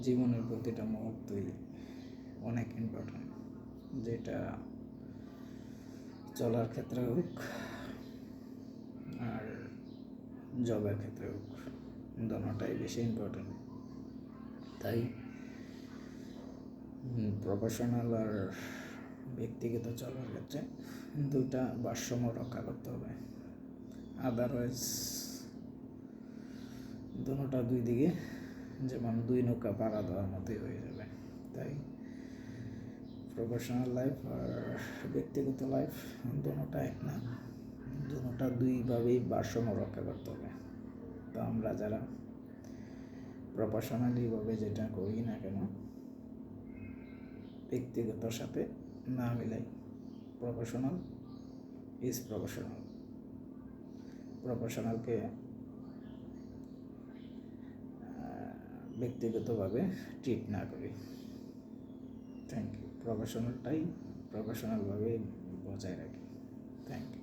জীবনের প্রতিটা মুহূর্তই অনেক ইম্পর্ট্যান্ট, যেটা চলার ক্ষেত্রে হোক আর জবের ক্ষেত্রে হোক, দোনোটাই বেশি ইম্পর্ট্যান্ট। তাই প্রফেশনাল আর ব্যক্তিগত চলার ক্ষেত্রে দুটা ভারসাম্য রক্ষা করতে হবে, আদারওয়াইজ দুটা দুই দিকে যেমন দুই নৌকা পাড়া দেওয়ার মতোই হয়ে যাবে। তাই প্রফেশনাল লাইফ আর ব্যক্তিগত লাইফ দুটা এক না, দুটা দুইভাবেই ভারসাম্য রক্ষা করতে হবে। তো আমরা যারা প্রফেশনালিভাবে যেটা করি না কেন, ব্যক্তিগতর সাথে না মিলাই, প্রফেশনাল ইজ প্রফেশনাল, প্রফেশনালকে ব্যক্তিগতভাবে ট্রিট না করি। Thank you. প্রফেশনালটাই প্রফেশনালভাবে বজায় রাখি। Thank you.